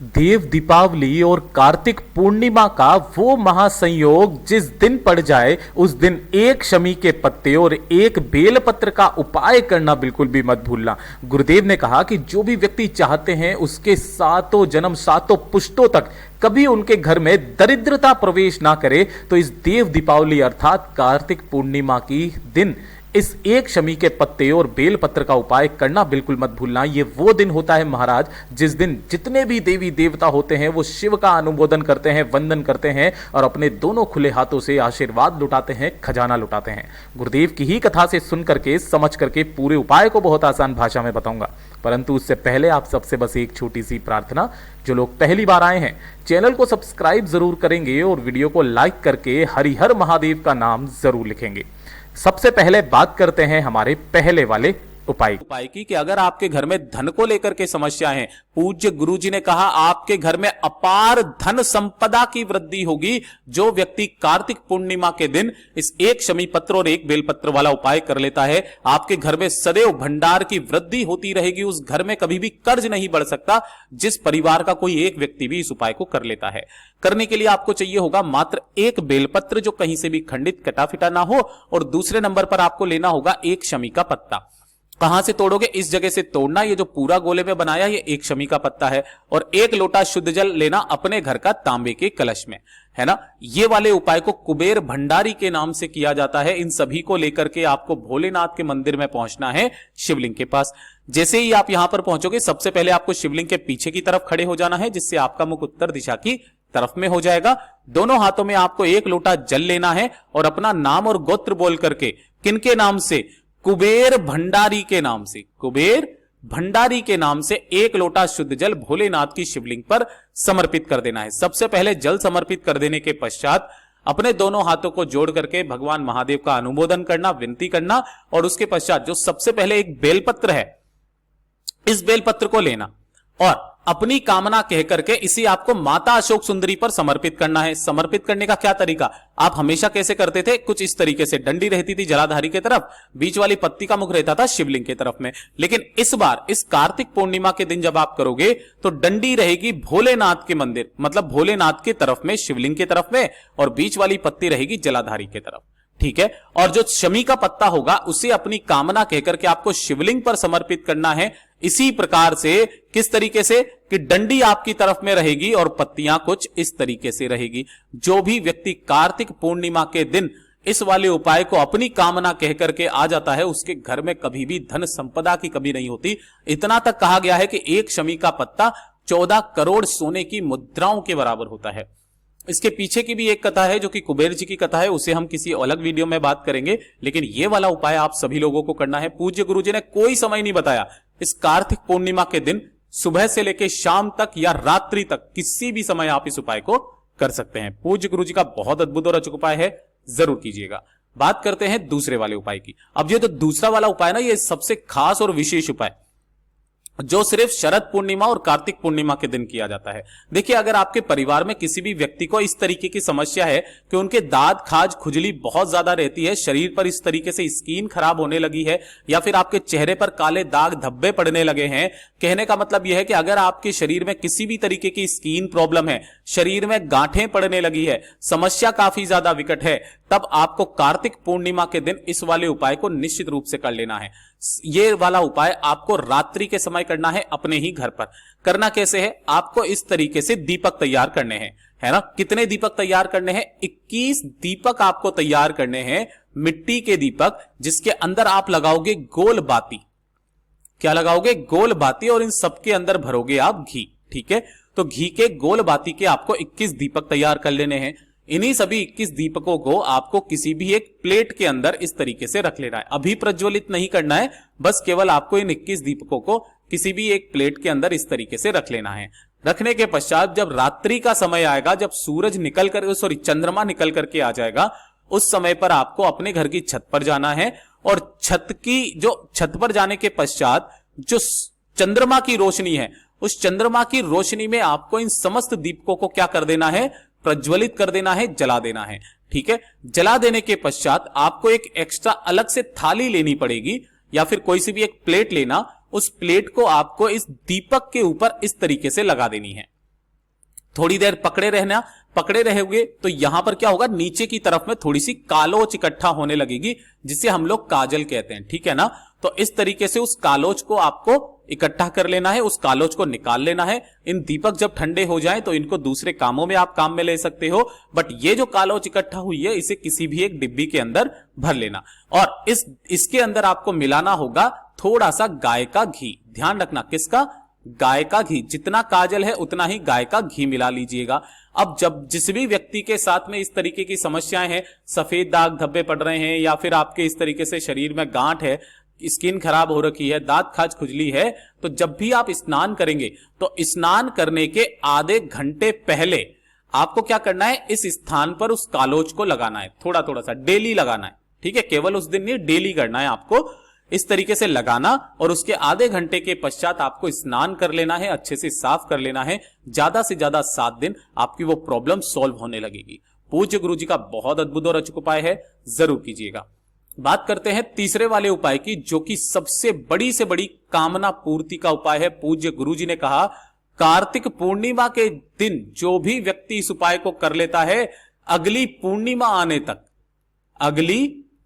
देव दीपावली और कार्तिक पूर्णिमा का वो महासंयोग जिस दिन पड़ जाए उस दिन एक शमी के पत्ते और एक बेलपत्र का उपाय करना बिल्कुल भी मत भूलना। गुरुदेव ने कहा कि जो भी व्यक्ति चाहते हैं उसके सातों जन्म सातों पुश्तों तक कभी उनके घर में दरिद्रता प्रवेश ना करे, तो इस देव दीपावली अर्थात कार्तिक पूर्णिमा की दिन इस एक शमी के पत्ते और बेलपत्र का उपाय करना बिल्कुल मत भूलना। ये वो दिन होता है महाराज जिस दिन जितने भी देवी देवता होते हैं वो शिव का अनुमोदन करते हैं, वंदन करते हैं और अपने दोनों खुले हाथों से आशीर्वाद लुटाते हैं, खजाना लुटाते हैं। गुरुदेव की ही कथा से सुन करके समझ करके पूरे उपाय को बहुत आसान भाषा में बताऊंगा, परंतु उससे पहले आप सबसे बस एक छोटी सी प्रार्थना। जो लोग पहली बार आए हैं चैनल को सब्सक्राइब जरूर करेंगे और वीडियो को लाइक करके हरिहर महादेव का नाम जरूर लिखेंगे। सबसे पहले बात करते हैं हमारे पहले वाले उपाय की कि अगर आपके घर में धन को लेकर के समस्या है, पूज्य गुरुजी ने कहा आपके घर में अपार धन संपदा की वृद्धि होगी। जो व्यक्ति कार्तिक पूर्णिमा के दिन इस एक शमी पत्र और एक बेलपत्र वाला उपाय कर लेता है, आपके घर में सदैव भंडार की वृद्धि होती रहेगी। उस घर में कभी भी कर्ज नहीं बढ़ सकता। जिस परिवार का कोई एक व्यक्ति भी इस उपाय को कर लेता है। करने के लिए आपको चाहिए होगा मात्र एक बेलपत्र जो कहीं से भी खंडित कटा फिटा ना हो, और दूसरे नंबर पर आपको लेना होगा एक शमी का पत्ता। कहां से तोड़ोगे? इस जगह से तोड़ना। ये जो पूरा गोले में बनाया ये एक शमी का पत्ता है, और एक लोटा शुद्ध जल लेना अपने घर का तांबे के कलश में, है ना। ये वाले उपाय को कुबेर भंडारी के नाम से किया जाता है। इन सभी को लेकर के आपको भोलेनाथ के मंदिर में पहुंचना है, शिवलिंग के पास। जैसे ही आप यहां पर पहुंचोगे सबसे पहले आपको शिवलिंग के पीछे की तरफ खड़े हो जाना है, जिससे आपका मुख उत्तर दिशा की तरफ में हो जाएगा। दोनों हाथों में आपको एक लोटा जल लेना है और अपना नाम और गोत्र बोल करके, किनके नाम से? कुबेर भंडारी के नाम से, कुबेर भंडारी के नाम से एक लोटा शुद्ध जल भोलेनाथ की शिवलिंग पर समर्पित कर देना है। सबसे पहले जल समर्पित कर देने के पश्चात अपने दोनों हाथों को जोड़ करके भगवान महादेव का अनुमोदन करना, विनती करना, और उसके पश्चात जो सबसे पहले एक बेलपत्र है, इस बेलपत्र को लेना और अपनी कामना कह करके इसे आपको माता अशोक सुंदरी पर समर्पित करना है। समर्पित करने का क्या तरीका? आप हमेशा कैसे करते थे? कुछ इस तरीके से डंडी रहती थी जलाधारी की तरफ, बीच वाली पत्ती का मुख रहता था शिवलिंग की तरफ में। लेकिन इस बार इस कार्तिक पूर्णिमा के दिन जब आप करोगे तो डंडी रहेगी भोलेनाथ के मंदिर, मतलब भोलेनाथ की तरफ में, शिवलिंग की तरफ में, और बीच वाली पत्ती रहेगी जलाधारी की तरफ। ठीक है। और जो शमी का पत्ता होगा उसे अपनी कामना कहकर के आपको शिवलिंग पर समर्पित करना है। इसी प्रकार से, किस तरीके से कि डंडी आपकी तरफ में रहेगी और पत्तियां कुछ इस तरीके से रहेगी। जो भी व्यक्ति कार्तिक पूर्णिमा के दिन इस वाले उपाय को अपनी कामना कहकर के आ जाता है, उसके घर में कभी भी धन संपदा की कमी नहीं होती। इतना तक कहा गया है कि एक शमी का पत्ता 14 करोड़ सोने की मुद्राओं के बराबर होता है। इसके पीछे की भी एक कथा है जो कि कुबेर जी की कथा है, उसे हम किसी अलग वीडियो में बात करेंगे। लेकिन यह वाला उपाय आप सभी लोगों को करना है। पूज्य गुरुजी ने कोई समय नहीं बताया। इस कार्तिक पूर्णिमा के दिन सुबह से लेकर शाम तक या रात्रि तक किसी भी समय आप इस उपाय को कर सकते हैं। पूज्य गुरुजी का बहुत अद्भुत और अचूक उपाय है, जरूर कीजिएगा। बात करते हैं दूसरे वाले उपाय की। अब ये तो दूसरा वाला उपाय ना, ये सबसे खास और विशेष उपाय जो सिर्फ शरद पूर्णिमा और कार्तिक पूर्णिमा के दिन किया जाता है। देखिए, अगर आपके परिवार में किसी भी व्यक्ति को इस तरीके की समस्या है कि उनके दांत, खाज, खुजली बहुत ज्यादा रहती है, शरीर पर इस तरीके से स्किन खराब होने लगी है, या फिर आपके चेहरे पर काले दाग धब्बे पड़ने लगे हैं, कहने का मतलब यह है कि अगर आपके शरीर में किसी भी तरीके की स्किन प्रॉब्लम है, शरीर में गांठें पड़ने लगी है, समस्या काफी ज्यादा विकट है, तब आपको कार्तिक पूर्णिमा के दिन इस वाले उपाय को निश्चित रूप से कर लेना है। ये वाला उपाय आपको रात्रि के समय करना है अपने ही घर पर। करना कैसे है? आपको इस तरीके से दीपक तैयार करने हैं, है ना। कितने दीपक तैयार करने हैं? 21 दीपक आपको तैयार करने हैं, मिट्टी के दीपक, जिसके अंदर आप लगाओगे गोल बाती। क्या लगाओगे? गोल बाती, और इन सबके अंदर भरोगे आप घी। ठीक है। तो घी के गोल बाती के आपको 21 दीपक तैयार कर लेने हैं। इन्हीं सभी 21 दीपकों को आपको किसी भी एक प्लेट के अंदर इस तरीके से रख लेना है। अभी प्रज्वलित नहीं करना है, बस केवल आपको इन 21 दीपकों को किसी भी एक प्लेट के अंदर इस तरीके से रख लेना है। रखने के पश्चात जब रात्रि का समय आएगा, जब सूरज निकल कर, सॉरी, चंद्रमा निकल करके आ जाएगा, उस समय पर आपको अपने घर की छत पर जाना है, और छत पर जाने के पश्चात जो चंद्रमा की रोशनी है, उस चंद्रमा की रोशनी में आपको इन समस्त दीपकों को क्या कर देना है? प्रज्वलित कर देना है, जला देना है। ठीक है। जला देने के पश्चात आपको एक एक्स्ट्रा अलग से थाली लेनी पड़ेगी, या फिर कोई सी भी एक प्लेट लेना। उस प्लेट को आपको इस दीपक के ऊपर इस तरीके से लगा देनी है। थोड़ी देर पकड़े रहोगे तो यहां पर क्या होगा, नीचे की तरफ में थोड़ी सी कालोच इकट्ठा होने लगेगी, जिसे हम लोग काजल कहते हैं, ठीक है ना। तो इस तरीके से उस कालोच को आपको इकट्ठा कर लेना है, उस कालोच को निकाल लेना है। इन दीपक जब ठंडे हो जाएं तो इनको दूसरे कामों में आप काम में ले सकते हो, बट ये जो कालोच इकट्ठा हुई है इसे किसी भी एक डिब्बी के अंदर भर लेना, और इसके अंदर आपको मिलाना होगा थोड़ा सा गाय का घी। ध्यान रखना, किसका? गाय का घी। जितना काजल है उतना ही गाय का घी मिला लीजिएगा। अब जब जिस भी व्यक्ति के साथ में इस तरीके की समस्याएं हैं, सफेद दाग धब्बे पड़ रहे हैं, या फिर आपके इस तरीके से शरीर में गांठ है, स्किन खराब हो रखी है, दांत खाज खुजली है, तो जब भी आप स्नान करेंगे तो स्नान करने के आधे घंटे पहले आपको क्या करना है, इस स्थान पर उस कालोच को लगाना है, थोड़ा थोड़ा सा डेली लगाना है, ठीक है। केवल उस दिन नहीं, डेली करना है आपको, इस तरीके से लगाना, और उसके आधे घंटे के पश्चात आपको स्नान कर लेना है, अच्छे से साफ कर लेना है। ज्यादा से ज्यादा 7 दिन आपकी वो प्रॉब्लम सॉल्व होने लगेगी। पूज्य गुरु जी का बहुत अद्भुत और अचूक उपाय है, जरूर कीजिएगा। बात करते हैं तीसरे वाले उपाय की, जो कि सबसे बड़ी से बड़ी कामना पूर्ति का उपाय है। पूज्य गुरु जी ने कहा, कार्तिक पूर्णिमा के दिन जो भी व्यक्ति इस उपाय को कर लेता है, अगली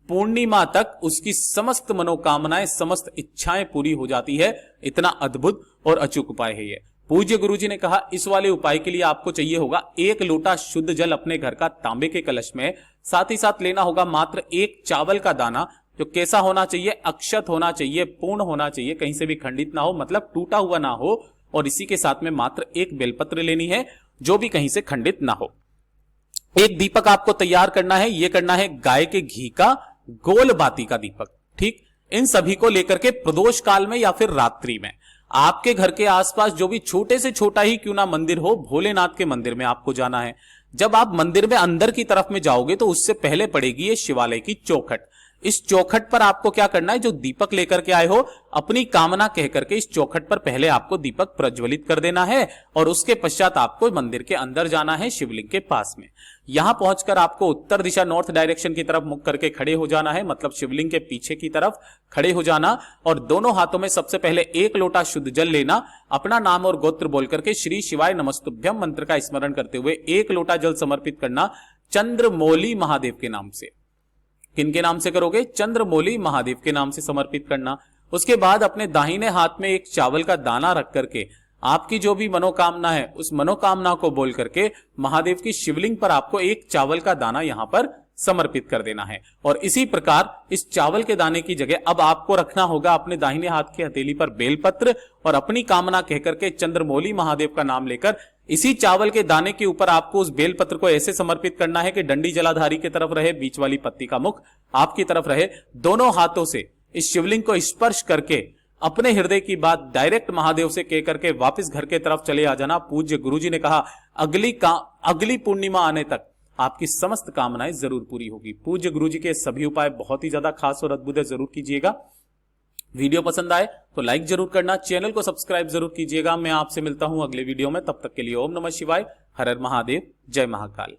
पूर्णिमा तक उसकी समस्त मनोकामनाएं, समस्त इच्छाएं पूरी हो जाती है। इतना अद्भुत और अचूक उपाय है ये। पूज्य गुरु जी ने कहा, इस वाले उपाय के लिए आपको चाहिए होगा 1 लोटा शुद्ध जल अपने घर का तांबे के कलश में, साथ ही साथ लेना होगा मात्र 1 चावल का दाना, जो कैसा होना चाहिए, अक्षत होना चाहिए, पूर्ण होना चाहिए, कहीं से भी खंडित ना हो, मतलब टूटा हुआ ना हो, और इसी के साथ में मात्र 1 बेलपत्र लेनी है, जो भी कहीं से खंडित ना हो। एक दीपक आपको तैयार करना है, यह करना है गाय के घी का गोल बाती का दीपक, ठीक। इन सभी को लेकर के प्रदोष काल में या फिर रात्रि में आपके घर के आसपास जो भी छोटे से छोटा ही क्यों ना मंदिर हो, भोलेनाथ के मंदिर में आपको जाना है। जब आप मंदिर में अंदर की तरफ में जाओगे तो उससे पहले पड़ेगी ये शिवालय की चौखट। इस चौखट पर आपको क्या करना है, जो दीपक लेकर के आए हो, अपनी कामना कह करके इस चौखट पर पहले आपको दीपक प्रज्वलित कर देना है, और उसके पश्चात आपको मंदिर के अंदर जाना है, शिवलिंग के पास में। यहां पहुंचकर आपको उत्तर दिशा, नॉर्थ डायरेक्शन की तरफ मुख करके खड़े हो जाना है, मतलब शिवलिंग के पीछे की तरफ खड़े हो जाना, और दोनों हाथों में सबसे पहले 1 लोटा शुद्ध जल लेना। अपना नाम और गोत्र बोल करके श्री शिवाय नमस्तुभ्यम मंत्र का स्मरण करते हुए 1 लोटा जल समर्पित करना चंद्रमौली महादेव के नाम से। किनके नाम से करोगे? चंद्रमौली महादेव के नाम से समर्पित करना। उसके बाद अपने दाहिने हाथ में 1 चावल का दाना रख करके आपकी जो भी मनोकामना है, उस मनोकामना को बोल करके महादेव की शिवलिंग पर आपको 1 चावल का दाना यहां पर समर्पित कर देना है। और इसी प्रकार इस चावल के दाने की जगह अब आपको रखना होगा अपने दाहिने हाथ की हथेली पर बेलपत्र, और अपनी कामना कहकर के चंद्रमौली महादेव का नाम लेकर इसी चावल के दाने के ऊपर आपको उस बेलपत्र को ऐसे समर्पित करना है कि डंडी जलाधारी की तरफ रहे, बीच वाली पत्ती का मुख आपकी तरफ रहे। दोनों हाथों से इस शिवलिंग को स्पर्श करके अपने हृदय की बात डायरेक्ट महादेव से कह करके वापस घर के तरफ चले आ जाना। पूज्य गुरुजी ने कहा, अगली पूर्णिमा आने तक आपकी समस्त कामनाएं जरूर पूरी होगी। पूज्य गुरुजी के सभी उपाय बहुत ही ज्यादा खास और अद्भुत है, जरूर कीजिएगा। वीडियो पसंद आए तो लाइक जरूर करना, चैनल को सब्सक्राइब जरूर कीजिएगा। मैं आपसे मिलता हूं अगले वीडियो में, तब तक के लिए ओम नमः शिवाय, हर हर महादेव, जय महाकाल।